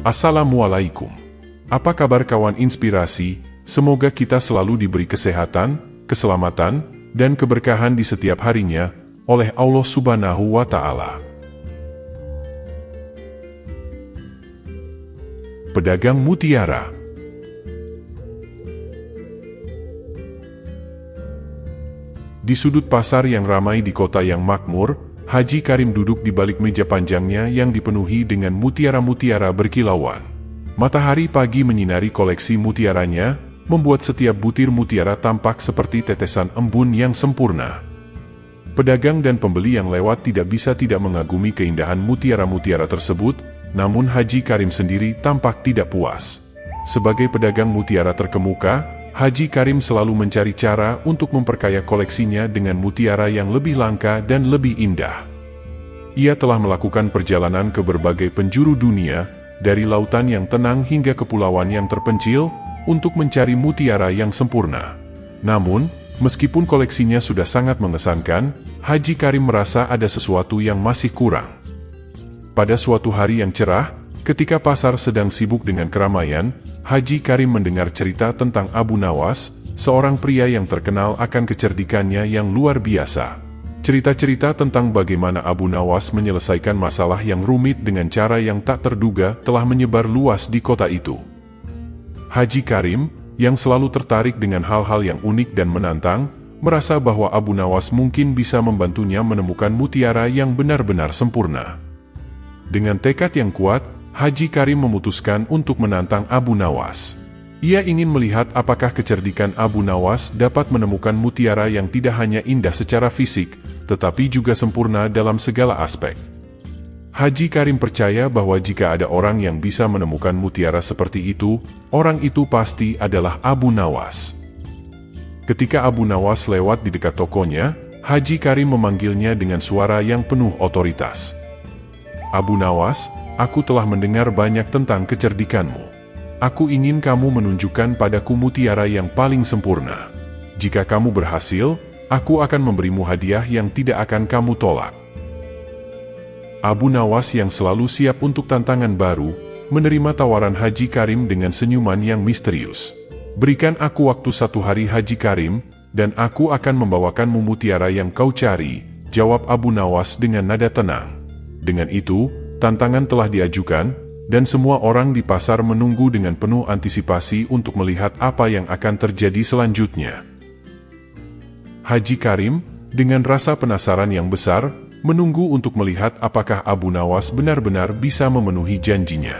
Assalamualaikum. Apa kabar kawan inspirasi? Semoga kita selalu diberi kesehatan, keselamatan, dan keberkahan di setiap harinya, oleh Allah Subhanahu wa Ta'ala. Pedagang mutiara. Di sudut pasar yang ramai di kota yang makmur, Haji Karim duduk di balik meja panjangnya yang dipenuhi dengan mutiara-mutiara berkilauan. Matahari pagi menyinari koleksi mutiaranya, membuat setiap butir mutiara tampak seperti tetesan embun yang sempurna. Pedagang dan pembeli yang lewat tidak bisa tidak mengagumi keindahan mutiara-mutiara tersebut, namun Haji Karim sendiri tampak tidak puas. Sebagai pedagang mutiara terkemuka, Haji Karim selalu mencari cara untuk memperkaya koleksinya dengan mutiara yang lebih langka dan lebih indah. Ia telah melakukan perjalanan ke berbagai penjuru dunia, dari lautan yang tenang hingga kepulauan yang terpencil, untuk mencari mutiara yang sempurna. Namun, meskipun koleksinya sudah sangat mengesankan, Haji Karim merasa ada sesuatu yang masih kurang. Pada suatu hari yang cerah, ketika pasar sedang sibuk dengan keramaian, Haji Karim mendengar cerita tentang Abu Nawas, seorang pria yang terkenal akan kecerdikannya yang luar biasa. Cerita-cerita tentang bagaimana Abu Nawas menyelesaikan masalah yang rumit dengan cara yang tak terduga telah menyebar luas di kota itu. Haji Karim, yang selalu tertarik dengan hal-hal yang unik dan menantang, merasa bahwa Abu Nawas mungkin bisa membantunya menemukan mutiara yang benar-benar sempurna. Dengan tekad yang kuat, Haji Karim memutuskan untuk menantang Abu Nawas. Ia ingin melihat apakah kecerdikan Abu Nawas dapat menemukan mutiara yang tidak hanya indah secara fisik, tetapi juga sempurna dalam segala aspek. Haji Karim percaya bahwa jika ada orang yang bisa menemukan mutiara seperti itu, orang itu pasti adalah Abu Nawas. Ketika Abu Nawas lewat di dekat tokonya, Haji Karim memanggilnya dengan suara yang penuh otoritas. Abu Nawas, aku telah mendengar banyak tentang kecerdikanmu. Aku ingin kamu menunjukkan padaku mutiara yang paling sempurna. Jika kamu berhasil, aku akan memberimu hadiah yang tidak akan kamu tolak. Abu Nawas yang selalu siap untuk tantangan baru, menerima tawaran Haji Karim dengan senyuman yang misterius. Berikan aku waktu 1 hari Haji Karim, dan aku akan membawakanmu mutiara yang kau cari, jawab Abu Nawas dengan nada tenang. Dengan itu, tantangan telah diajukan, dan semua orang di pasar menunggu dengan penuh antisipasi untuk melihat apa yang akan terjadi selanjutnya. Haji Karim, dengan rasa penasaran yang besar, menunggu untuk melihat apakah Abu Nawas benar-benar bisa memenuhi janjinya.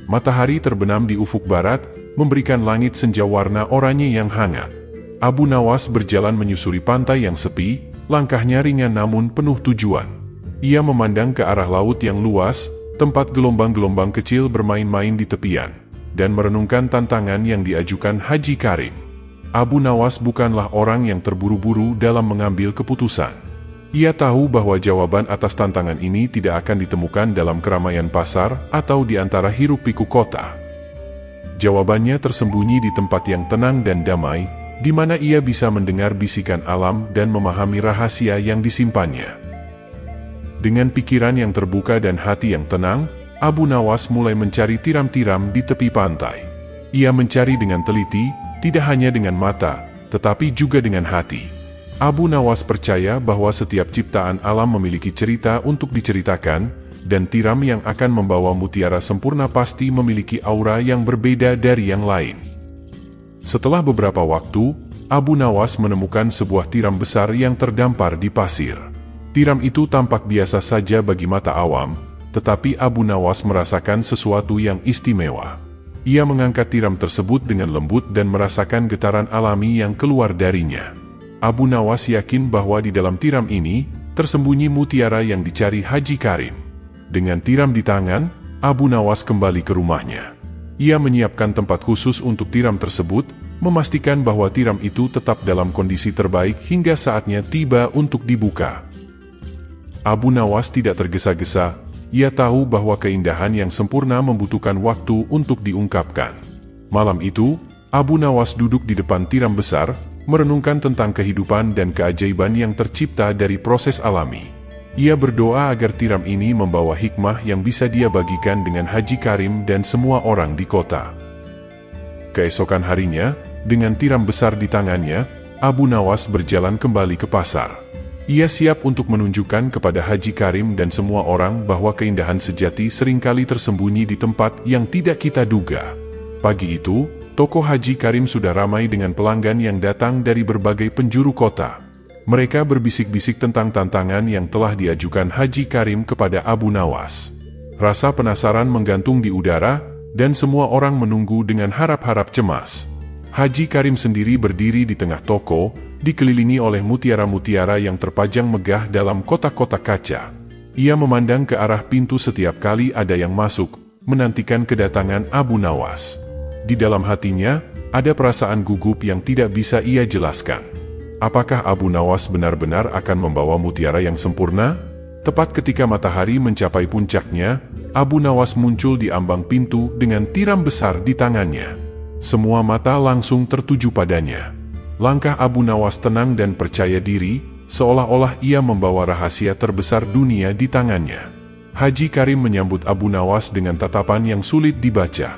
Matahari terbenam di ufuk barat, memberikan langit senja warna oranye yang hangat. Abu Nawas berjalan menyusuri pantai yang sepi, langkahnya ringan namun penuh tujuan. Ia memandang ke arah laut yang luas, tempat gelombang-gelombang kecil bermain-main di tepian, dan merenungkan tantangan yang diajukan Haji Karim. Abu Nawas bukanlah orang yang terburu-buru dalam mengambil keputusan. Ia tahu bahwa jawaban atas tantangan ini tidak akan ditemukan dalam keramaian pasar atau di antara hiruk-pikuk kota. Jawabannya tersembunyi di tempat yang tenang dan damai, di mana ia bisa mendengar bisikan alam dan memahami rahasia yang disimpannya. Dengan pikiran yang terbuka dan hati yang tenang, Abu Nawas mulai mencari tiram-tiram di tepi pantai. Ia mencari dengan teliti, tidak hanya dengan mata, tetapi juga dengan hati. Abu Nawas percaya bahwa setiap ciptaan alam memiliki cerita untuk diceritakan, dan tiram yang akan membawa mutiara sempurna pasti memiliki aura yang berbeda dari yang lain. Setelah beberapa waktu, Abu Nawas menemukan sebuah tiram besar yang terdampar di pasir. Tiram itu tampak biasa saja bagi mata awam, tetapi Abu Nawas merasakan sesuatu yang istimewa. Ia mengangkat tiram tersebut dengan lembut dan merasakan getaran alami yang keluar darinya. Abu Nawas yakin bahwa di dalam tiram ini, tersembunyi mutiara yang dicari Haji Karim. Dengan tiram di tangan, Abu Nawas kembali ke rumahnya. Ia menyiapkan tempat khusus untuk tiram tersebut, memastikan bahwa tiram itu tetap dalam kondisi terbaik hingga saatnya tiba untuk dibuka. Abu Nawas tidak tergesa-gesa, ia tahu bahwa keindahan yang sempurna membutuhkan waktu untuk diungkapkan. Malam itu, Abu Nawas duduk di depan tiram besar, merenungkan tentang kehidupan dan keajaiban yang tercipta dari proses alami. Ia berdoa agar tiram ini membawa hikmah yang bisa dia bagikan dengan Haji Karim dan semua orang di kota. Keesokan harinya, dengan tiram besar di tangannya, Abu Nawas berjalan kembali ke pasar. Ia siap untuk menunjukkan kepada Haji Karim dan semua orang bahwa keindahan sejati seringkali tersembunyi di tempat yang tidak kita duga. Pagi itu, toko Haji Karim sudah ramai dengan pelanggan yang datang dari berbagai penjuru kota. Mereka berbisik-bisik tentang tantangan yang telah diajukan Haji Karim kepada Abu Nawas. Rasa penasaran menggantung di udara, dan semua orang menunggu dengan harap-harap cemas. Haji Karim sendiri berdiri di tengah toko, dikelilingi oleh mutiara-mutiara yang terpajang megah dalam kotak-kotak kaca. Ia memandang ke arah pintu setiap kali ada yang masuk, menantikan kedatangan Abu Nawas. Di dalam hatinya, ada perasaan gugup yang tidak bisa ia jelaskan. Apakah Abu Nawas benar-benar akan membawa mutiara yang sempurna? Tepat ketika matahari mencapai puncaknya, Abu Nawas muncul di ambang pintu dengan tiram besar di tangannya. Semua mata langsung tertuju padanya. Langkah Abu Nawas tenang dan percaya diri, seolah-olah ia membawa rahasia terbesar dunia di tangannya. Haji Karim menyambut Abu Nawas dengan tatapan yang sulit dibaca.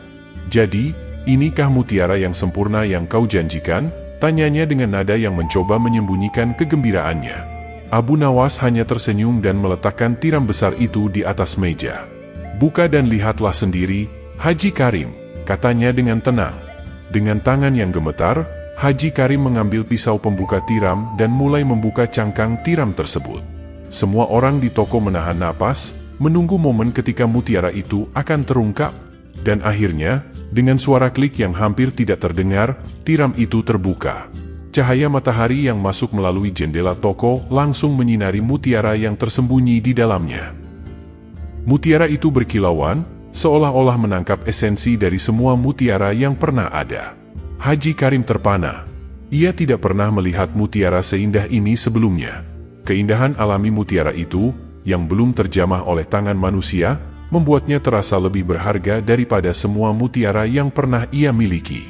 "Jadi, inikah mutiara yang sempurna yang kau janjikan?" Tanyanya dengan nada yang mencoba menyembunyikan kegembiraannya. Abu Nawas hanya tersenyum dan meletakkan tiram besar itu di atas meja. "Buka dan lihatlah sendiri, Haji Karim," katanya dengan tenang. Dengan tangan yang gemetar, Haji Karim mengambil pisau pembuka tiram dan mulai membuka cangkang tiram tersebut. Semua orang di toko menahan napas, menunggu momen ketika mutiara itu akan terungkap. Dan akhirnya, dengan suara klik yang hampir tidak terdengar, tiram itu terbuka. Cahaya matahari yang masuk melalui jendela toko langsung menyinari mutiara yang tersembunyi di dalamnya. Mutiara itu berkilauan, seolah-olah menangkap esensi dari semua mutiara yang pernah ada. Haji Karim terpana. Ia tidak pernah melihat mutiara seindah ini sebelumnya. Keindahan alami mutiara itu, yang belum terjamah oleh tangan manusia, membuatnya terasa lebih berharga daripada semua mutiara yang pernah ia miliki.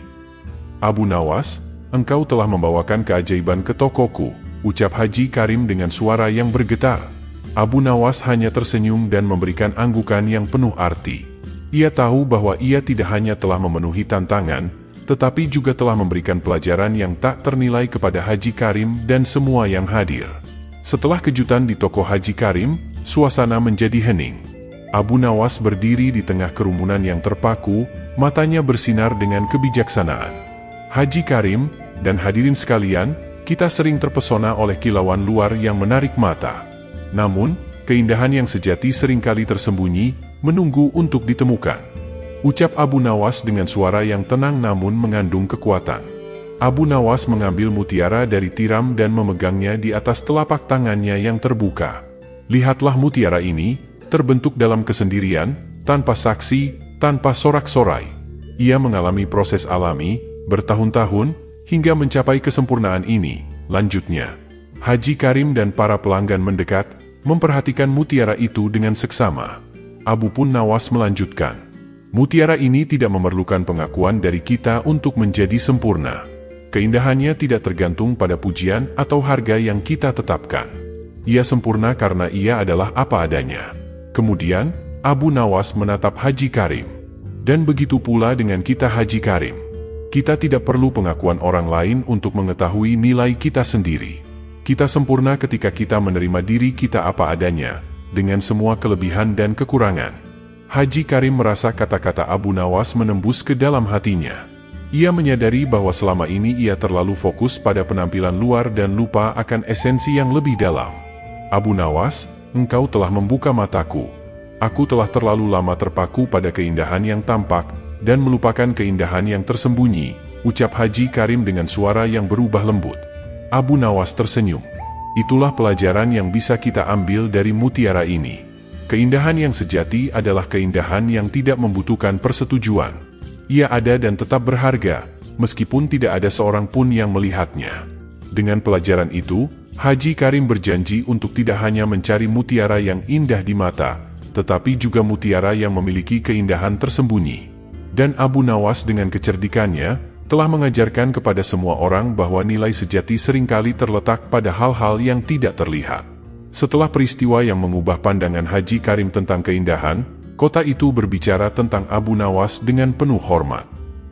"Abu Nawas, engkau telah membawakan keajaiban ke tokoku," ucap Haji Karim dengan suara yang bergetar. Abu Nawas hanya tersenyum dan memberikan anggukan yang penuh arti. Ia tahu bahwa ia tidak hanya telah memenuhi tantangan, tetapi juga telah memberikan pelajaran yang tak ternilai kepada Haji Karim dan semua yang hadir. Setelah kejutan di toko Haji Karim, suasana menjadi hening. Abu Nawas berdiri di tengah kerumunan yang terpaku, matanya bersinar dengan kebijaksanaan. "Haji Karim, dan hadirin sekalian, kita sering terpesona oleh kilauan luar yang menarik mata. Namun, keindahan yang sejati seringkali tersembunyi, menunggu untuk ditemukan," ucap Abu Nawas dengan suara yang tenang namun mengandung kekuatan. Abu Nawas mengambil mutiara dari tiram dan memegangnya di atas telapak tangannya yang terbuka. "Lihatlah mutiara ini, terbentuk dalam kesendirian, tanpa saksi, tanpa sorak-sorai. Ia mengalami proses alami, bertahun-tahun, hingga mencapai kesempurnaan ini," lanjutnya. Haji Karim dan para pelanggan mendekat, memperhatikan mutiara itu dengan seksama. Abu pun Nawas melanjutkan, "Mutiara ini tidak memerlukan pengakuan dari kita untuk menjadi sempurna. Keindahannya tidak tergantung pada pujian atau harga yang kita tetapkan. Ia sempurna karena ia adalah apa adanya." Kemudian, Abu Nawas menatap Haji Karim. "Dan begitu pula dengan kita Haji Karim. Kita tidak perlu pengakuan orang lain untuk mengetahui nilai kita sendiri. Kita sempurna ketika kita menerima diri kita apa adanya, dengan semua kelebihan dan kekurangan." Haji Karim merasa kata-kata Abu Nawas menembus ke dalam hatinya. Ia menyadari bahwa selama ini ia terlalu fokus pada penampilan luar dan lupa akan esensi yang lebih dalam. "Abu Nawas, engkau telah membuka mataku. Aku telah terlalu lama terpaku pada keindahan yang tampak, dan melupakan keindahan yang tersembunyi," ucap Haji Karim dengan suara yang berubah lembut. Abu Nawas tersenyum. "Itulah pelajaran yang bisa kita ambil dari mutiara ini. Keindahan yang sejati adalah keindahan yang tidak membutuhkan persetujuan. Ia ada dan tetap berharga, meskipun tidak ada seorang pun yang melihatnya." Dengan pelajaran itu, Haji Karim berjanji untuk tidak hanya mencari mutiara yang indah di mata, tetapi juga mutiara yang memiliki keindahan tersembunyi. Dan Abu Nawas dengan kecerdikannya, telah mengajarkan kepada semua orang bahwa nilai sejati seringkali terletak pada hal-hal yang tidak terlihat. Setelah peristiwa yang mengubah pandangan Haji Karim tentang keindahan, kota itu berbicara tentang Abu Nawas dengan penuh hormat.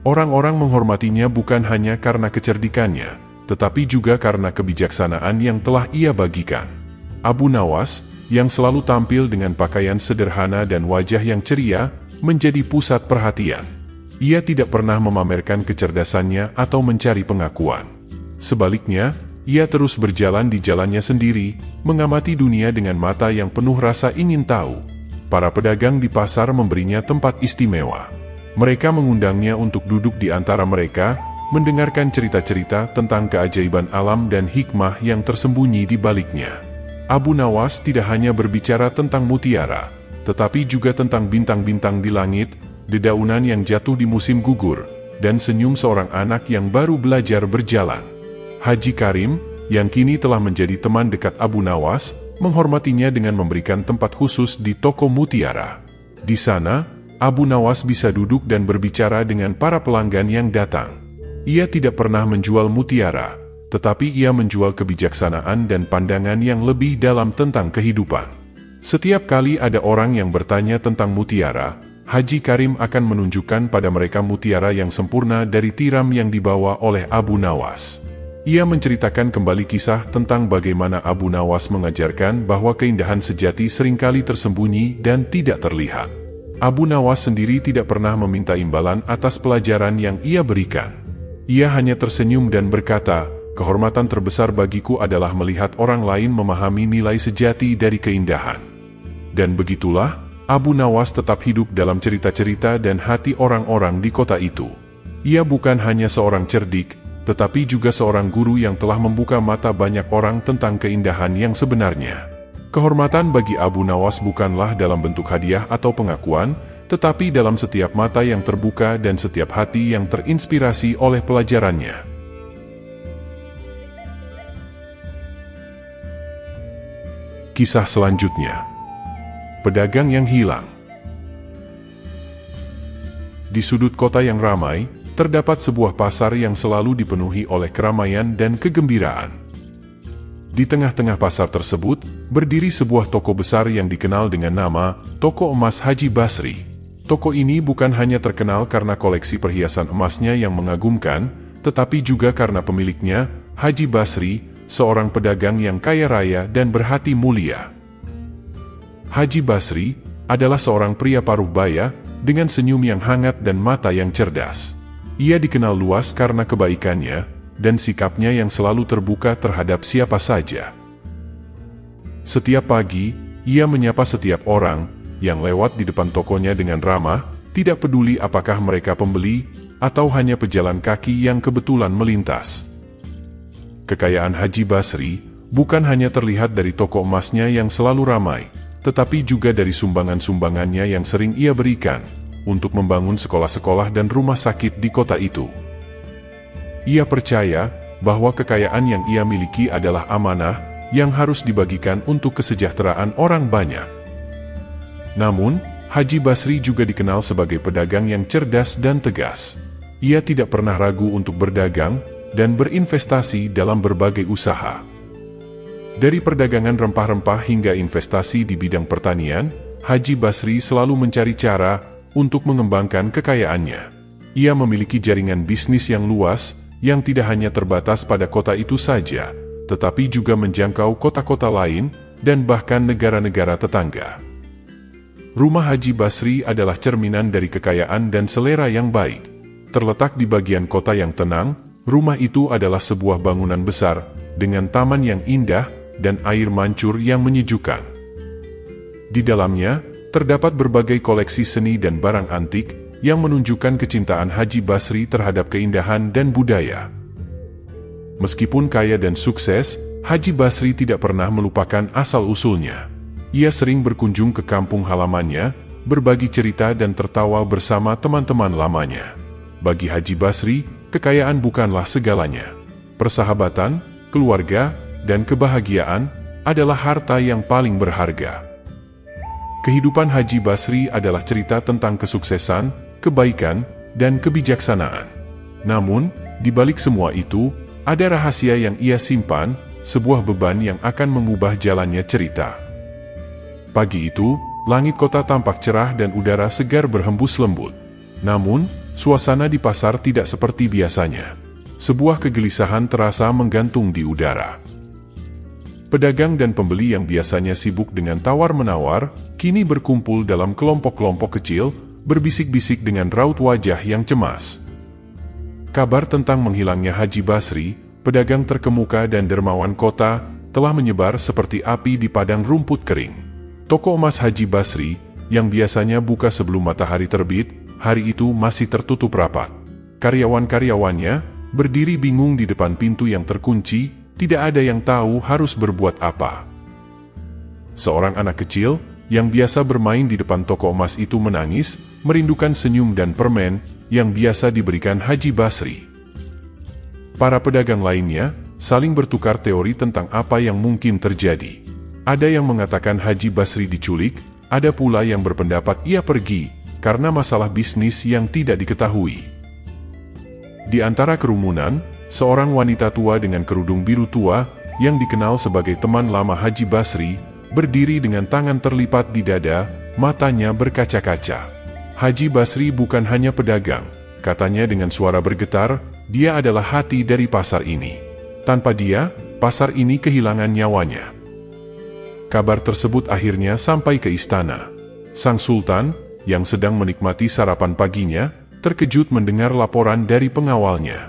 Orang-orang menghormatinya bukan hanya karena kecerdikannya, tetapi juga karena kebijaksanaan yang telah ia bagikan. Abu Nawas, yang selalu tampil dengan pakaian sederhana dan wajah yang ceria, menjadi pusat perhatian. Ia tidak pernah memamerkan kecerdasannya atau mencari pengakuan. Sebaliknya, ia terus berjalan di jalannya sendiri, mengamati dunia dengan mata yang penuh rasa ingin tahu. Para pedagang di pasar memberinya tempat istimewa. Mereka mengundangnya untuk duduk di antara mereka, mendengarkan cerita-cerita tentang keajaiban alam dan hikmah yang tersembunyi di baliknya. Abu Nawas tidak hanya berbicara tentang mutiara, tetapi juga tentang bintang-bintang di langit, dedaunan yang jatuh di musim gugur, dan senyum seorang anak yang baru belajar berjalan. Haji Karim, yang kini telah menjadi teman dekat Abu Nawas, menghormatinya dengan memberikan tempat khusus di toko mutiara. Di sana, Abu Nawas bisa duduk dan berbicara dengan para pelanggan yang datang. Ia tidak pernah menjual mutiara, tetapi ia menjual kebijaksanaan dan pandangan yang lebih dalam tentang kehidupan. Setiap kali ada orang yang bertanya tentang mutiara, Haji Karim akan menunjukkan pada mereka mutiara yang sempurna dari tiram yang dibawa oleh Abu Nawas. Ia menceritakan kembali kisah tentang bagaimana Abu Nawas mengajarkan bahwa keindahan sejati seringkali tersembunyi dan tidak terlihat. Abu Nawas sendiri tidak pernah meminta imbalan atas pelajaran yang ia berikan. Ia hanya tersenyum dan berkata, "Kehormatan terbesar bagiku adalah melihat orang lain memahami nilai sejati dari keindahan." Dan begitulah, Abu Nawas tetap hidup dalam cerita-cerita dan hati orang-orang di kota itu. Ia bukan hanya seorang cerdik, tetapi juga seorang guru yang telah membuka mata banyak orang tentang keindahan yang sebenarnya. Kehormatan bagi Abu Nawas bukanlah dalam bentuk hadiah atau pengakuan, tetapi dalam setiap mata yang terbuka dan setiap hati yang terinspirasi oleh pelajarannya. Kisah selanjutnya. Pedagang yang hilang. Di sudut kota yang ramai, terdapat sebuah pasar yang selalu dipenuhi oleh keramaian dan kegembiraan. Di tengah-tengah pasar tersebut, berdiri sebuah toko besar yang dikenal dengan nama Toko Emas Haji Basri. Toko ini bukan hanya terkenal karena koleksi perhiasan emasnya yang mengagumkan, tetapi juga karena pemiliknya, Haji Basri, seorang pedagang yang kaya raya dan berhati mulia. Haji Basri adalah seorang pria paruh baya, dengan senyum yang hangat dan mata yang cerdas. Ia dikenal luas karena kebaikannya, dan sikapnya yang selalu terbuka terhadap siapa saja. Setiap pagi, ia menyapa setiap orang yang lewat di depan tokonya dengan ramah, tidak peduli apakah mereka pembeli, atau hanya pejalan kaki yang kebetulan melintas. Kekayaan Haji Basri bukan hanya terlihat dari toko emasnya yang selalu ramai, tetapi juga dari sumbangan-sumbangannya yang sering ia berikan untuk membangun sekolah-sekolah dan rumah sakit di kota itu. Ia percaya bahwa kekayaan yang ia miliki adalah amanah yang harus dibagikan untuk kesejahteraan orang banyak. Namun, Haji Basri juga dikenal sebagai pedagang yang cerdas dan tegas. Ia tidak pernah ragu untuk berdagang dan berinvestasi dalam berbagai usaha. Dari perdagangan rempah-rempah hingga investasi di bidang pertanian, Haji Basri selalu mencari cara untuk mengembangkan kekayaannya. Ia memiliki jaringan bisnis yang luas, yang tidak hanya terbatas pada kota itu saja, tetapi juga menjangkau kota-kota lain, dan bahkan negara-negara tetangga. Rumah Haji Basri adalah cerminan dari kekayaan dan selera yang baik. Terletak di bagian kota yang tenang, rumah itu adalah sebuah bangunan besar, dengan taman yang indah, dan air mancur yang menyejukkan. Di dalamnya, terdapat berbagai koleksi seni dan barang antik yang menunjukkan kecintaan Haji Basri terhadap keindahan dan budaya. Meskipun kaya dan sukses, Haji Basri tidak pernah melupakan asal-usulnya. Ia sering berkunjung ke kampung halamannya, berbagi cerita dan tertawa bersama teman-teman lamanya. Bagi Haji Basri, kekayaan bukanlah segalanya. Persahabatan, keluarga, dan kebahagiaan adalah harta yang paling berharga. Kehidupan Haji Basri adalah cerita tentang kesuksesan, kebaikan, dan kebijaksanaan. Namun, di balik semua itu, ada rahasia yang ia simpan, sebuah beban yang akan mengubah jalannya cerita. Pagi itu, langit kota tampak cerah dan udara segar berhembus lembut. Namun, suasana di pasar tidak seperti biasanya. Sebuah kegelisahan terasa menggantung di udara. Pedagang dan pembeli yang biasanya sibuk dengan tawar-menawar, kini berkumpul dalam kelompok-kelompok kecil, berbisik-bisik dengan raut wajah yang cemas. Kabar tentang menghilangnya Haji Basri, pedagang terkemuka dan dermawan kota, telah menyebar seperti api di padang rumput kering. Toko emas Haji Basri, yang biasanya buka sebelum matahari terbit, hari itu masih tertutup rapat. Karyawan-karyawannya berdiri bingung di depan pintu yang terkunci, tidak ada yang tahu harus berbuat apa. Seorang anak kecil, yang biasa bermain di depan toko emas itu menangis, merindukan senyum dan permen, yang biasa diberikan Haji Basri. Para pedagang lainnya, saling bertukar teori tentang apa yang mungkin terjadi. Ada yang mengatakan Haji Basri diculik, ada pula yang berpendapat ia pergi, karena masalah bisnis yang tidak diketahui. Di antara kerumunan, seorang wanita tua dengan kerudung biru tua, yang dikenal sebagai teman lama Haji Basri, berdiri dengan tangan terlipat di dada, matanya berkaca-kaca. Haji Basri bukan hanya pedagang, katanya dengan suara bergetar, dia adalah hati dari pasar ini. Tanpa dia, pasar ini kehilangan nyawanya. Kabar tersebut akhirnya sampai ke istana. Sang Sultan, yang sedang menikmati sarapan paginya, terkejut mendengar laporan dari pengawalnya.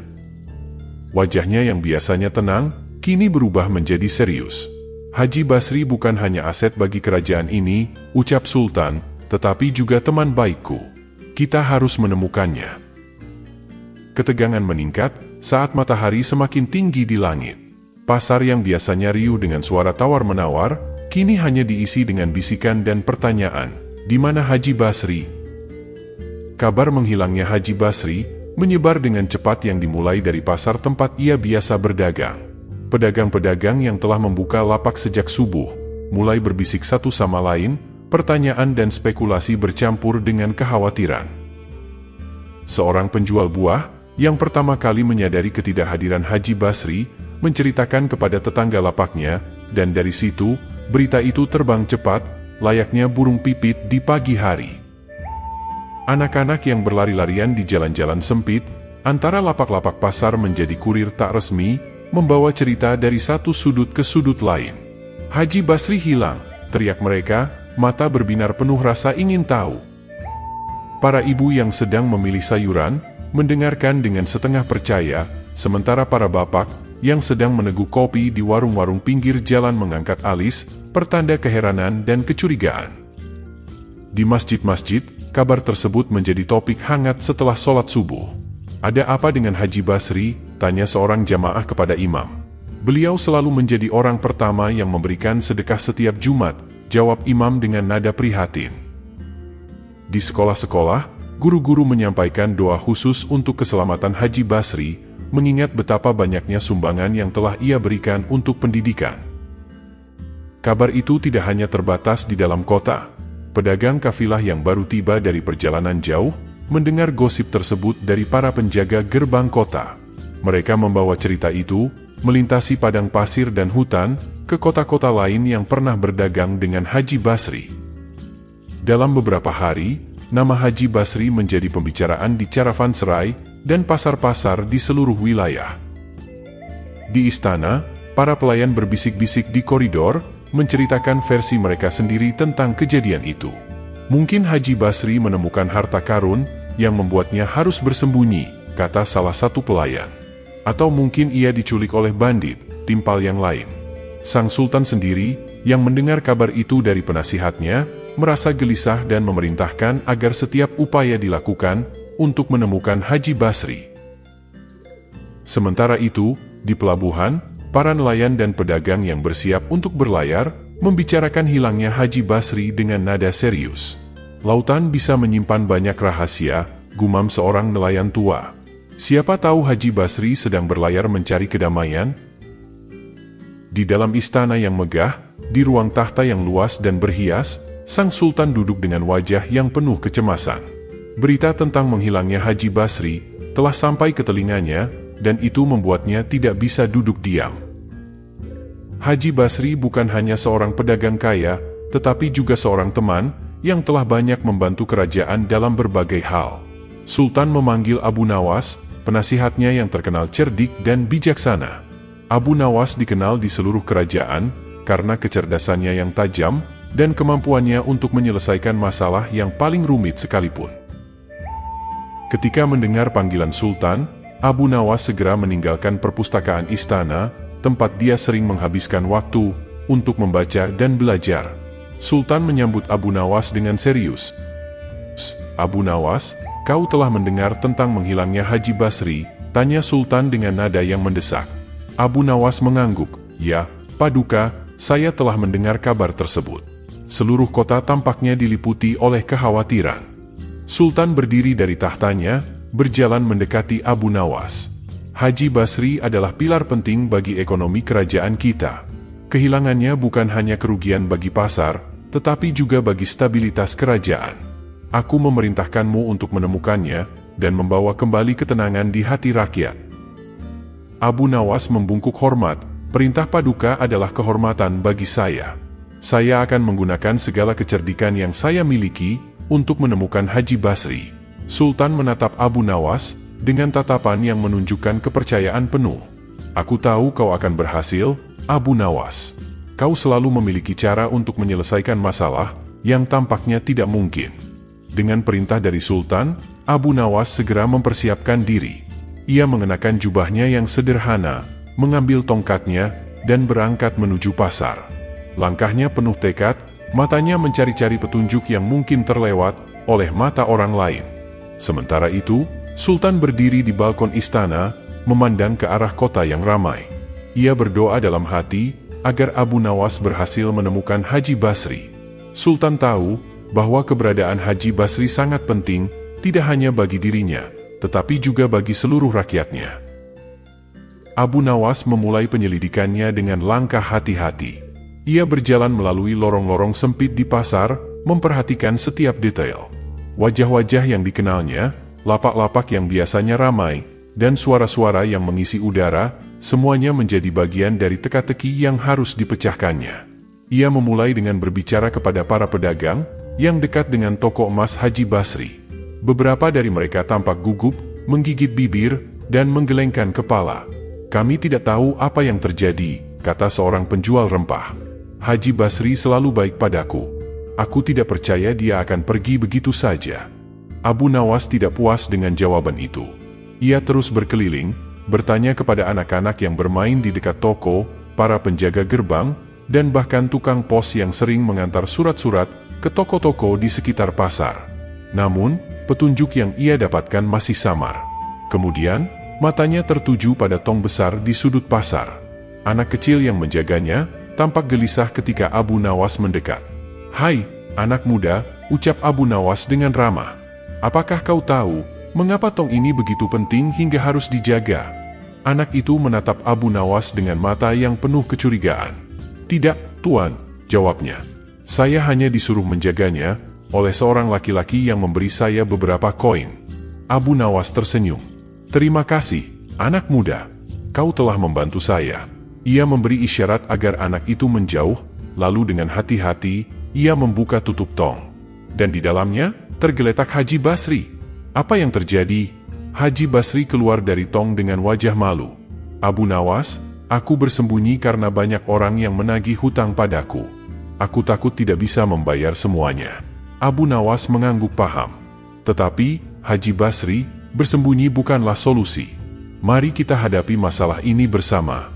Wajahnya yang biasanya tenang, kini berubah menjadi serius. Haji Basri bukan hanya aset bagi kerajaan ini, ucap Sultan, tetapi juga teman baikku. Kita harus menemukannya. Ketegangan meningkat saat matahari semakin tinggi di langit. Pasar yang biasanya riuh dengan suara tawar-menawar, kini hanya diisi dengan bisikan dan pertanyaan, di mana Haji Basri? Kabar menghilangnya Haji Basri menyebar dengan cepat yang dimulai dari pasar tempat ia biasa berdagang. Pedagang-pedagang yang telah membuka lapak sejak subuh, mulai berbisik satu sama lain, pertanyaan dan spekulasi bercampur dengan kekhawatiran. Seorang penjual buah, yang pertama kali menyadari ketidakhadiran Haji Basri, menceritakan kepada tetangga lapaknya, dan dari situ, berita itu terbang cepat, layaknya burung pipit di pagi hari. Anak-anak yang berlari-larian di jalan-jalan sempit, antara lapak-lapak pasar menjadi kurir tak resmi, membawa cerita dari satu sudut ke sudut lain. Haji Basri hilang, teriak mereka, mata berbinar penuh rasa ingin tahu. Para ibu yang sedang memilih sayuran, mendengarkan dengan setengah percaya, sementara para bapak, yang sedang meneguk kopi di warung-warung pinggir jalan mengangkat alis, pertanda keheranan dan kecurigaan. Di masjid-masjid, kabar tersebut menjadi topik hangat setelah sholat subuh. Ada apa dengan Haji Basri? Tanya seorang jamaah kepada imam. Beliau selalu menjadi orang pertama yang memberikan sedekah setiap Jumat, jawab imam dengan nada prihatin. Di sekolah-sekolah, guru-guru menyampaikan doa khusus untuk keselamatan Haji Basri, mengingat betapa banyaknya sumbangan yang telah ia berikan untuk pendidikan. Kabar itu tidak hanya terbatas di dalam kota. Pedagang kafilah yang baru tiba dari perjalanan jauh, mendengar gosip tersebut dari para penjaga gerbang kota. Mereka membawa cerita itu, melintasi padang pasir dan hutan, ke kota-kota lain yang pernah berdagang dengan Haji Basri. Dalam beberapa hari, nama Haji Basri menjadi pembicaraan di caravanserai dan pasar-pasar di seluruh wilayah. Di istana, para pelayan berbisik-bisik di koridor, menceritakan versi mereka sendiri tentang kejadian itu. Mungkin Haji Basri menemukan harta karun yang membuatnya harus bersembunyi, kata salah satu pelayan. Atau mungkin ia diculik oleh bandit, timpal yang lain. Sang Sultan sendiri, yang mendengar kabar itu dari penasihatnya, merasa gelisah dan memerintahkan agar setiap upaya dilakukan untuk menemukan Haji Basri. Sementara itu, di pelabuhan, para nelayan dan pedagang yang bersiap untuk berlayar, membicarakan hilangnya Haji Basri dengan nada serius. Lautan bisa menyimpan banyak rahasia, gumam seorang nelayan tua. Siapa tahu Haji Basri sedang berlayar mencari kedamaian? Di dalam istana yang megah, di ruang tahta yang luas dan berhias, sang Sultan duduk dengan wajah yang penuh kecemasan. Berita tentang menghilangnya Haji Basri telah sampai ke telinganya, dan itu membuatnya tidak bisa duduk diam. Haji Basri bukan hanya seorang pedagang kaya, tetapi juga seorang teman yang telah banyak membantu kerajaan dalam berbagai hal. Sultan memanggil Abu Nawas, penasihatnya yang terkenal cerdik dan bijaksana. Abu Nawas dikenal di seluruh kerajaan karena kecerdasannya yang tajam dan kemampuannya untuk menyelesaikan masalah yang paling rumit sekalipun. Ketika mendengar panggilan Sultan, Abu Nawas segera meninggalkan perpustakaan istana, tempat dia sering menghabiskan waktu untuk membaca dan belajar. Sultan menyambut Abu Nawas dengan serius. "Abu Nawas, kau telah mendengar tentang menghilangnya Haji Basri?" tanya Sultan dengan nada yang mendesak. Abu Nawas mengangguk. "Ya, Paduka, saya telah mendengar kabar tersebut." Seluruh kota tampaknya diliputi oleh kekhawatiran. Sultan berdiri dari tahtanya, berjalan mendekati Abu Nawas. "Haji Basri adalah pilar penting bagi ekonomi kerajaan kita. Kehilangannya bukan hanya kerugian bagi pasar, tetapi juga bagi stabilitas kerajaan. Aku memerintahkanmu untuk menemukannya dan membawa kembali ketenangan di hati rakyat." Abu Nawas membungkuk hormat. "Perintah Paduka adalah kehormatan bagi saya. Saya akan menggunakan segala kecerdikan yang saya miliki untuk menemukan Haji Basri." Sultan menatap Abu Nawas dengan tatapan yang menunjukkan kepercayaan penuh. "Aku tahu kau akan berhasil, Abu Nawas. Kau selalu memiliki cara untuk menyelesaikan masalah yang tampaknya tidak mungkin." Dengan perintah dari Sultan, Abu Nawas segera mempersiapkan diri. Ia mengenakan jubahnya yang sederhana, mengambil tongkatnya, dan berangkat menuju pasar. Langkahnya penuh tekad, matanya mencari-cari petunjuk yang mungkin terlewat oleh mata orang lain. Sementara itu, Sultan berdiri di balkon istana, memandang ke arah kota yang ramai. Ia berdoa dalam hati agar Abu Nawas berhasil menemukan Haji Basri. Sultan tahu bahwa keberadaan Haji Basri sangat penting, tidak hanya bagi dirinya, tetapi juga bagi seluruh rakyatnya. Abu Nawas memulai penyelidikannya dengan langkah hati-hati. Ia berjalan melalui lorong-lorong sempit di pasar, memperhatikan setiap detail. Wajah-wajah yang dikenalnya, lapak-lapak yang biasanya ramai, dan suara-suara yang mengisi udara, semuanya menjadi bagian dari teka-teki yang harus dipecahkannya. Ia memulai dengan berbicara kepada para pedagang yang dekat dengan toko emas Haji Basri. Beberapa dari mereka tampak gugup, menggigit bibir, dan menggelengkan kepala. "Kami tidak tahu apa yang terjadi," kata seorang penjual rempah. "Haji Basri selalu baik padaku. Aku tidak percaya dia akan pergi begitu saja." Abu Nawas tidak puas dengan jawaban itu. Ia terus berkeliling, bertanya kepada anak-anak yang bermain di dekat toko, para penjaga gerbang, dan bahkan tukang pos yang sering mengantar surat-surat ke toko-toko di sekitar pasar. Namun, petunjuk yang ia dapatkan masih samar. Kemudian, matanya tertuju pada tong besar di sudut pasar. Anak kecil yang menjaganya tampak gelisah ketika Abu Nawas mendekat. "Hai, anak muda," ucap Abu Nawas dengan ramah. "Apakah kau tahu mengapa tong ini begitu penting hingga harus dijaga?" Anak itu menatap Abu Nawas dengan mata yang penuh kecurigaan. "Tidak, Tuan," jawabnya. "Saya hanya disuruh menjaganya oleh seorang laki-laki yang memberi saya beberapa koin." Abu Nawas tersenyum. "Terima kasih, anak muda. Kau telah membantu saya." Ia memberi isyarat agar anak itu menjauh, lalu dengan hati-hati, ia membuka tutup tong. Dan di dalamnya, tergeletak Haji Basri. "Apa yang terjadi?" Haji Basri keluar dari tong dengan wajah malu. "Abu Nawas, aku bersembunyi karena banyak orang yang menagih hutang padaku. Aku takut tidak bisa membayar semuanya." Abu Nawas mengangguk paham. "Tetapi, Haji Basri, bersembunyi bukanlah solusi. Mari kita hadapi masalah ini bersama."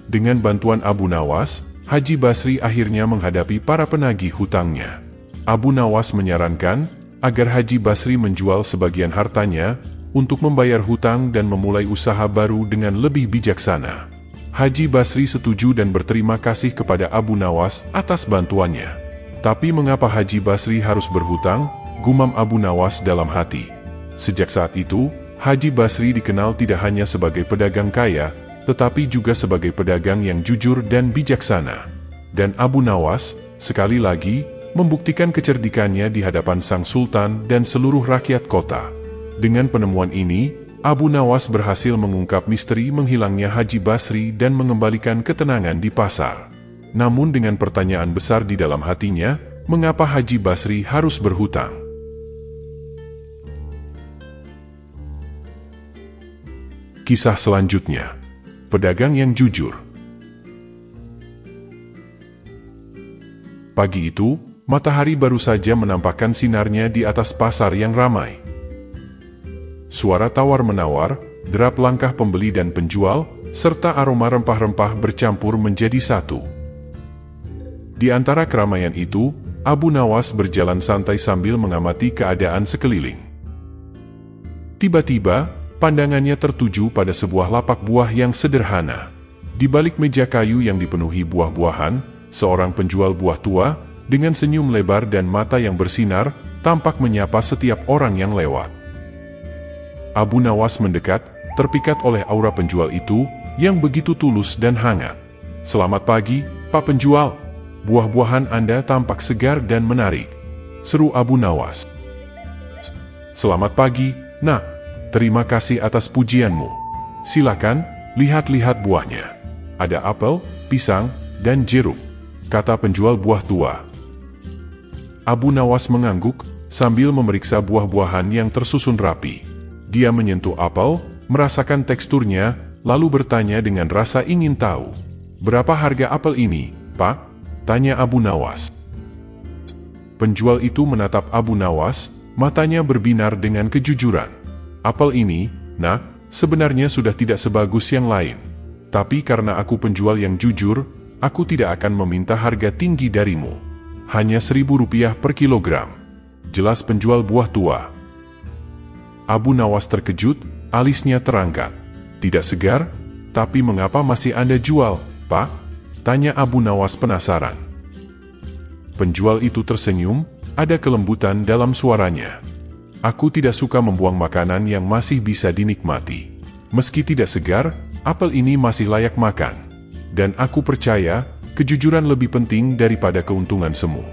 Dengan bantuan Abu Nawas, Haji Basri akhirnya menghadapi para penagih hutangnya. Abu Nawas menyarankan agar Haji Basri menjual sebagian hartanya untuk membayar hutang dan memulai usaha baru dengan lebih bijaksana. Haji Basri setuju dan berterima kasih kepada Abu Nawas atas bantuannya. "Tapi mengapa Haji Basri harus berhutang?" gumam Abu Nawas dalam hati. Sejak saat itu, Haji Basri dikenal tidak hanya sebagai pedagang kaya, tetapi juga sebagai pedagang yang jujur dan bijaksana. Dan Abu Nawas, sekali lagi, membuktikan kecerdikannya di hadapan sang sultan dan seluruh rakyat kota. Dengan penemuan ini, Abu Nawas berhasil mengungkap misteri menghilangnya Haji Basri dan mengembalikan ketenangan di pasar. namun dengan pertanyaan besar di dalam hatinya, mengapa Haji Basri harus berhutang? Kisah selanjutnya, pedagang yang jujur. Pagi itu, matahari baru saja menampakkan sinarnya di atas pasar yang ramai. Suara tawar-menawar, derap langkah pembeli dan penjual, serta aroma rempah-rempah bercampur menjadi satu. Di antara keramaian itu, Abu Nawas berjalan santai sambil mengamati keadaan sekeliling. Tiba-tiba, pandangannya tertuju pada sebuah lapak buah yang sederhana. Di balik meja kayu yang dipenuhi buah-buahan, seorang penjual buah tua, dengan senyum lebar dan mata yang bersinar, tampak menyapa setiap orang yang lewat. Abu Nawas mendekat, terpikat oleh aura penjual itu, yang begitu tulus dan hangat. "Selamat pagi, Pak Penjual. Buah-buahan Anda tampak segar dan menarik," seru Abu Nawas. "Selamat pagi, Nak. Terima kasih atas pujianmu. Silakan, lihat-lihat buahnya. Ada apel, pisang, dan jeruk," kata penjual buah tua. Abu Nawas mengangguk, sambil memeriksa buah-buahan yang tersusun rapi. Dia menyentuh apel, merasakan teksturnya, lalu bertanya dengan rasa ingin tahu. "Berapa harga apel ini, Pak?" tanya Abu Nawas. Penjual itu menatap Abu Nawas, matanya berbinar dengan kejujuran. "Apel ini, Nak, sebenarnya sudah tidak sebagus yang lain. Tapi karena aku penjual yang jujur, aku tidak akan meminta harga tinggi darimu. Hanya Rp1.000 per kilogram," jelas penjual buah tua. Abu Nawas terkejut, alisnya terangkat. "Tidak segar? Tapi mengapa masih Anda jual, Pak?" tanya Abu Nawas penasaran. Penjual itu tersenyum, ada kelembutan dalam suaranya. "Aku tidak suka membuang makanan yang masih bisa dinikmati. Meski tidak segar, apel ini masih layak makan. Dan aku percaya, kejujuran lebih penting daripada keuntungan semu,"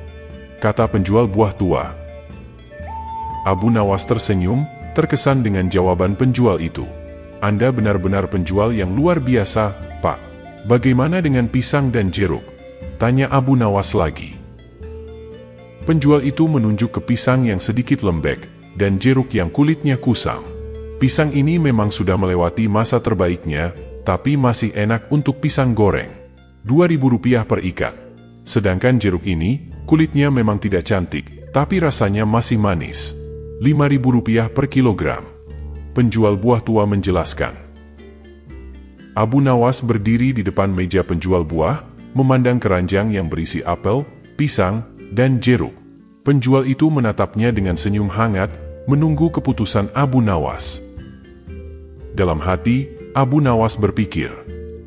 kata penjual buah tua. Abu Nawas tersenyum, terkesan dengan jawaban penjual itu. "Anda benar-benar penjual yang luar biasa, Pak. Bagaimana dengan pisang dan jeruk?" tanya Abu Nawas lagi. Penjual itu menunjuk ke pisang yang sedikit lembek, dan jeruk yang kulitnya kusam. "Pisang ini memang sudah melewati masa terbaiknya, tapi masih enak untuk pisang goreng. Rp2.000 per ikat. Sedangkan jeruk ini, kulitnya memang tidak cantik, tapi rasanya masih manis. Rp5.000 per kilogram," penjual buah tua menjelaskan. Abu Nawas berdiri di depan meja penjual buah, memandang keranjang yang berisi apel, pisang, dan jeruk. Penjual itu menatapnya dengan senyum hangat, menunggu keputusan Abu Nawas. Dalam hati, Abu Nawas berpikir,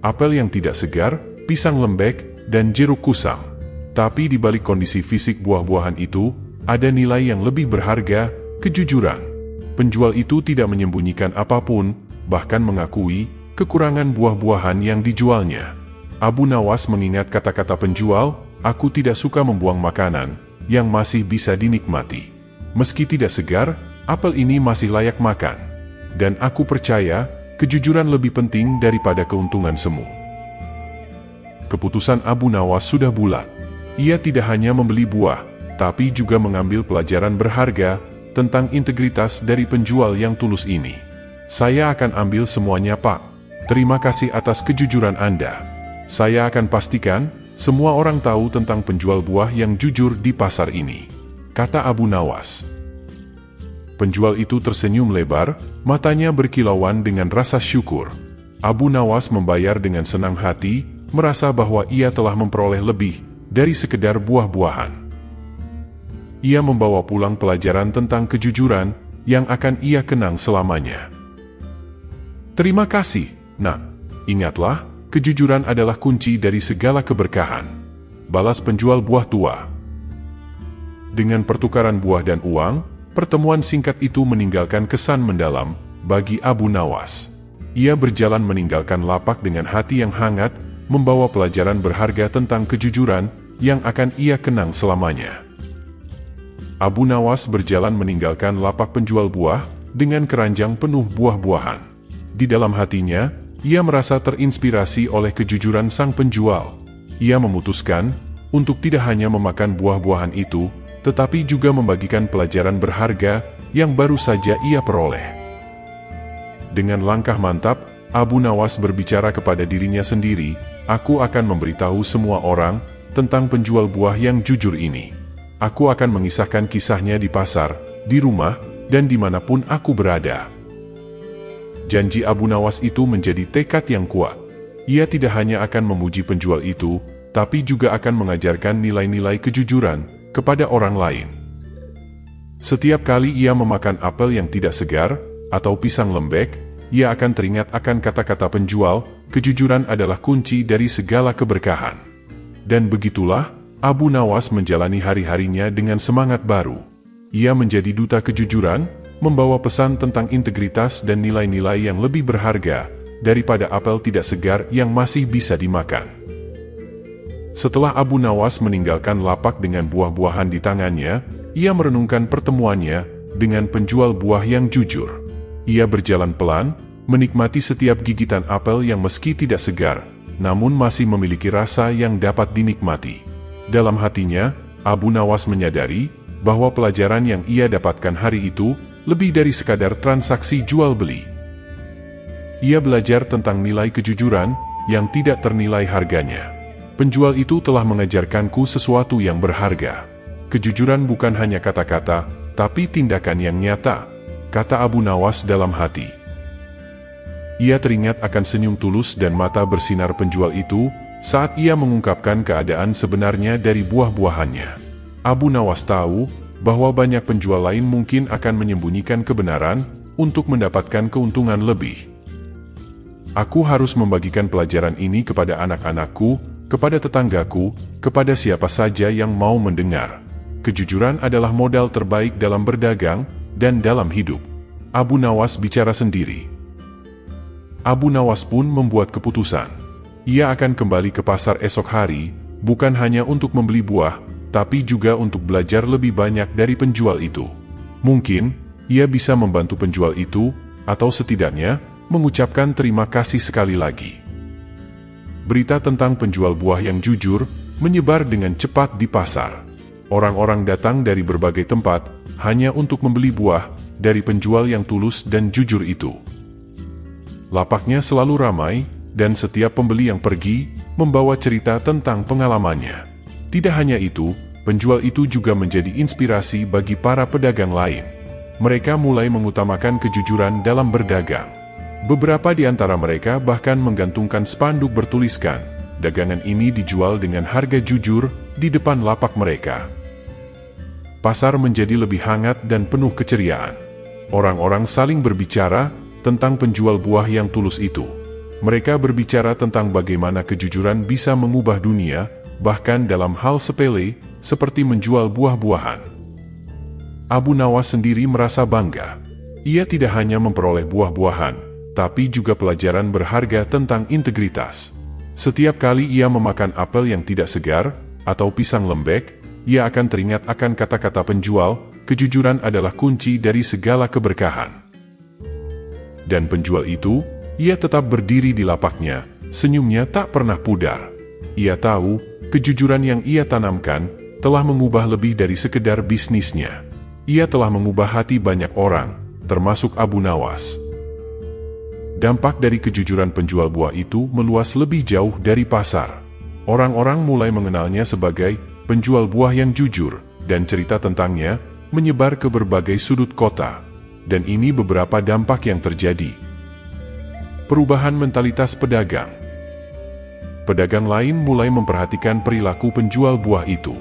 apel yang tidak segar, pisang lembek, dan jeruk kusam. Tapi di balik kondisi fisik buah-buahan itu, ada nilai yang lebih berharga, kejujuran. Penjual itu tidak menyembunyikan apapun, bahkan mengakui kekurangan buah-buahan yang dijualnya. Abu Nawas mengingat kata-kata penjual, "Aku tidak suka membuang makanan yang masih bisa dinikmati. Meski tidak segar, apel ini masih layak makan. Dan aku percaya, kejujuran lebih penting daripada keuntungan semu." Keputusan Abu Nawas sudah bulat. Ia tidak hanya membeli buah, tapi juga mengambil pelajaran berharga tentang integritas dari penjual yang tulus ini. "Saya akan ambil semuanya, Pak. Terima kasih atas kejujuran Anda. Saya akan pastikan semua orang tahu tentang penjual buah yang jujur di pasar ini," kata Abu Nawas. Penjual itu tersenyum lebar, matanya berkilauan dengan rasa syukur. Abu Nawas membayar dengan senang hati, merasa bahwa ia telah memperoleh lebih dari sekedar buah-buahan. Ia membawa pulang pelajaran tentang kejujuran yang akan ia kenang selamanya. "Terima kasih, Nak. Ingatlah, kejujuran adalah kunci dari segala keberkahan," balas penjual buah tua. Dengan pertukaran buah dan uang, pertemuan singkat itu meninggalkan kesan mendalam bagi Abu Nawas. Ia berjalan meninggalkan lapak dengan hati yang hangat, membawa pelajaran berharga tentang kejujuran yang akan ia kenang selamanya. Abu Nawas berjalan meninggalkan lapak penjual buah dengan keranjang penuh buah-buahan. Di dalam hatinya, ia merasa terinspirasi oleh kejujuran sang penjual. Ia memutuskan untuk tidak hanya memakan buah-buahan itu, tetapi juga membagikan pelajaran berharga yang baru saja ia peroleh. Dengan langkah mantap, Abu Nawas berbicara kepada dirinya sendiri, "Aku akan memberitahu semua orang tentang penjual buah yang jujur ini. Aku akan mengisahkan kisahnya di pasar, di rumah, dan dimanapun aku berada." Janji Abu Nawas itu menjadi tekad yang kuat. Ia tidak hanya akan memuji penjual itu, tapi juga akan mengajarkan nilai-nilai kejujuran kepada orang lain. Setiap kali ia memakan apel yang tidak segar, atau pisang lembek, ia akan teringat akan kata-kata penjual, "Kejujuran adalah kunci dari segala keberkahan." Dan begitulah, Abu Nawas menjalani hari-harinya dengan semangat baru. Ia menjadi duta kejujuran, membawa pesan tentang integritas dan nilai-nilai yang lebih berharga daripada apel tidak segar yang masih bisa dimakan. Setelah Abu Nawas meninggalkan lapak dengan buah-buahan di tangannya, ia merenungkan pertemuannya dengan penjual buah yang jujur. Ia berjalan pelan, menikmati setiap gigitan apel yang meski tidak segar, namun masih memiliki rasa yang dapat dinikmati. Dalam hatinya, Abu Nawas menyadari bahwa pelajaran yang ia dapatkan hari itu lebih dari sekadar transaksi jual-beli. Ia belajar tentang nilai kejujuran yang tidak ternilai harganya. Penjual itu telah mengajarkanku sesuatu yang berharga. Kejujuran bukan hanya kata-kata, tapi tindakan yang nyata, kata Abu Nawas dalam hati. Ia teringat akan senyum tulus dan mata bersinar penjual itu saat ia mengungkapkan keadaan sebenarnya dari buah-buahannya. Abu Nawas tahu bahwa banyak penjual lain mungkin akan menyembunyikan kebenaran untuk mendapatkan keuntungan lebih. Aku harus membagikan pelajaran ini kepada anak-anakku, kepada tetanggaku, kepada siapa saja yang mau mendengar. Kejujuran adalah modal terbaik dalam berdagang dan dalam hidup. Abu Nawas bicara sendiri. Abu Nawas pun membuat keputusan. Ia akan kembali ke pasar esok hari, bukan hanya untuk membeli buah, tapi juga untuk belajar lebih banyak dari penjual itu. Mungkin, ia bisa membantu penjual itu, atau setidaknya, mengucapkan terima kasih sekali lagi. Berita tentang penjual buah yang jujur menyebar dengan cepat di pasar. Orang-orang datang dari berbagai tempat hanya untuk membeli buah dari penjual yang tulus dan jujur itu. Lapaknya selalu ramai, dan setiap pembeli yang pergi membawa cerita tentang pengalamannya. Tidak hanya itu, penjual itu juga menjadi inspirasi bagi para pedagang lain. Mereka mulai mengutamakan kejujuran dalam berdagang. Beberapa di antara mereka bahkan menggantungkan spanduk bertuliskan, "Dagangan ini dijual dengan harga jujur," di depan lapak mereka. Pasar menjadi lebih hangat dan penuh keceriaan. Orang-orang saling berbicara tentang penjual buah yang tulus itu. Mereka berbicara tentang bagaimana kejujuran bisa mengubah dunia, bahkan dalam hal sepele, seperti menjual buah-buahan. Abu Nawas sendiri merasa bangga. Ia tidak hanya memperoleh buah-buahan, tapi juga pelajaran berharga tentang integritas. Setiap kali ia memakan apel yang tidak segar, atau pisang lembek, ia akan teringat akan kata-kata penjual, "Kejujuran adalah kunci dari segala keberkahan." Dan penjual itu, ia tetap berdiri di lapaknya, senyumnya tak pernah pudar. Ia tahu, kejujuran yang ia tanamkan, telah mengubah lebih dari sekedar bisnisnya. Ia telah mengubah hati banyak orang, termasuk Abu Nawas. Dampak dari kejujuran penjual buah itu meluas lebih jauh dari pasar. Orang-orang mulai mengenalnya sebagai penjual buah yang jujur, dan cerita tentangnya menyebar ke berbagai sudut kota. Dan ini beberapa dampak yang terjadi. Perubahan mentalitas pedagang. Pedagang lain mulai memperhatikan perilaku penjual buah itu.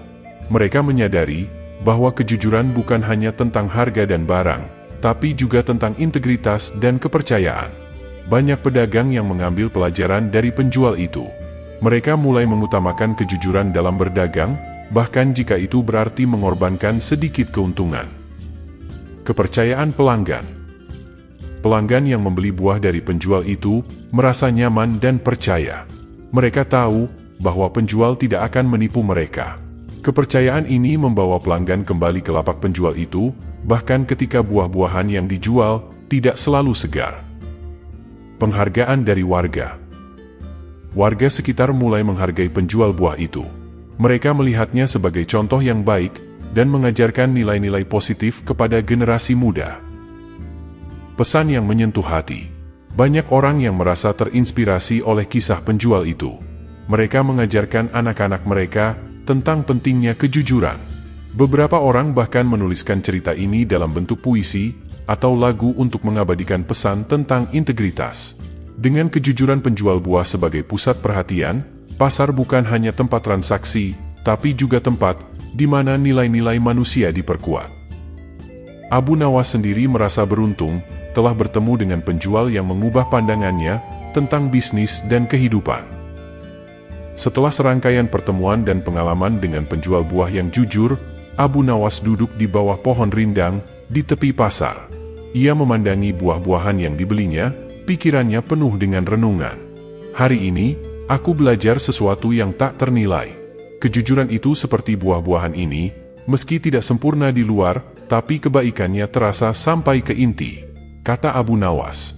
Mereka menyadari bahwa kejujuran bukan hanya tentang harga dan barang, tapi juga tentang integritas dan kepercayaan. Banyak pedagang yang mengambil pelajaran dari penjual itu. Mereka mulai mengutamakan kejujuran dalam berdagang, bahkan jika itu berarti mengorbankan sedikit keuntungan. Kepercayaan pelanggan. Pelanggan yang membeli buah dari penjual itu merasa nyaman dan percaya. Mereka tahu bahwa penjual tidak akan menipu mereka. Kepercayaan ini membawa pelanggan kembali ke lapak penjual itu, bahkan ketika buah-buahan yang dijual tidak selalu segar. Penghargaan dari warga. Warga sekitar mulai menghargai penjual buah itu. Mereka melihatnya sebagai contoh yang baik dan mengajarkan nilai-nilai positif kepada generasi muda. Pesan yang menyentuh hati. Banyak orang yang merasa terinspirasi oleh kisah penjual itu. Mereka mengajarkan anak-anak mereka tentang pentingnya kejujuran. Beberapa orang bahkan menuliskan cerita ini dalam bentuk puisi atau lagu untuk mengabadikan pesan tentang integritas. Dengan kejujuran penjual buah sebagai pusat perhatian, pasar bukan hanya tempat transaksi, tapi juga tempat di mana nilai-nilai manusia diperkuat. Abu Nawas sendiri merasa beruntung telah bertemu dengan penjual yang mengubah pandangannya tentang bisnis dan kehidupan. Setelah serangkaian pertemuan dan pengalaman dengan penjual buah yang jujur, Abu Nawas duduk di bawah pohon rindang di tepi pasar. Ia memandangi buah-buahan yang dibelinya, pikirannya penuh dengan renungan. Hari ini, aku belajar sesuatu yang tak ternilai. Kejujuran itu seperti buah-buahan ini, meski tidak sempurna di luar, tapi kebaikannya terasa sampai ke inti, kata Abu Nawas.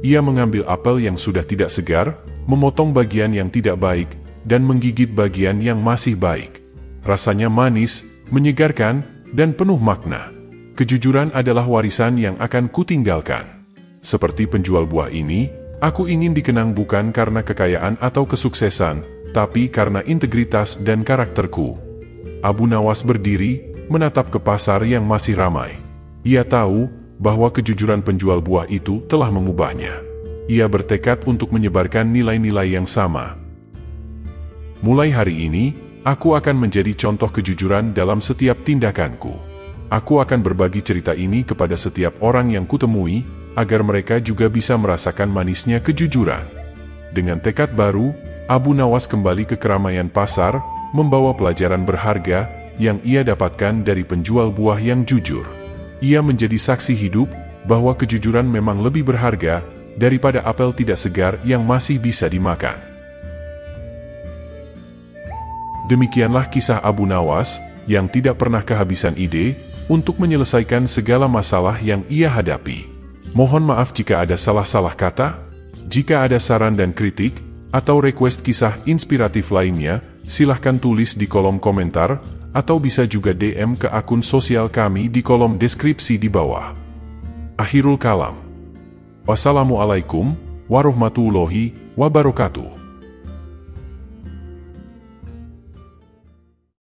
Ia mengambil apel yang sudah tidak segar, memotong bagian yang tidak baik, dan menggigit bagian yang masih baik. Rasanya manis, menyegarkan, dan penuh makna. Kejujuran adalah warisan yang akan kutinggalkan. Seperti penjual buah ini, aku ingin dikenang bukan karena kekayaan atau kesuksesan, tapi karena integritas dan karakterku. Abu Nawas berdiri, menatap ke pasar yang masih ramai. Ia tahu bahwa kejujuran penjual buah itu telah mengubahnya. Ia bertekad untuk menyebarkan nilai-nilai yang sama. Mulai hari ini, aku akan menjadi contoh kejujuran dalam setiap tindakanku. Aku akan berbagi cerita ini kepada setiap orang yang kutemui, agar mereka juga bisa merasakan manisnya kejujuran. Dengan tekad baru, Abu Nawas kembali ke keramaian pasar, membawa pelajaran berharga yang ia dapatkan dari penjual buah yang jujur. Ia menjadi saksi hidup bahwa kejujuran memang lebih berharga daripada apel tidak segar yang masih bisa dimakan. Demikianlah kisah Abu Nawas yang tidak pernah kehabisan ide untuk menyelesaikan segala masalah yang ia hadapi. Mohon maaf jika ada salah-salah kata. Jika ada saran dan kritik, atau request kisah inspiratif lainnya, silahkan tulis di kolom komentar, atau bisa juga DM ke akun sosial kami di kolom deskripsi di bawah. Akhirul kalam. Wassalamualaikum warahmatullahi wabarakatuh.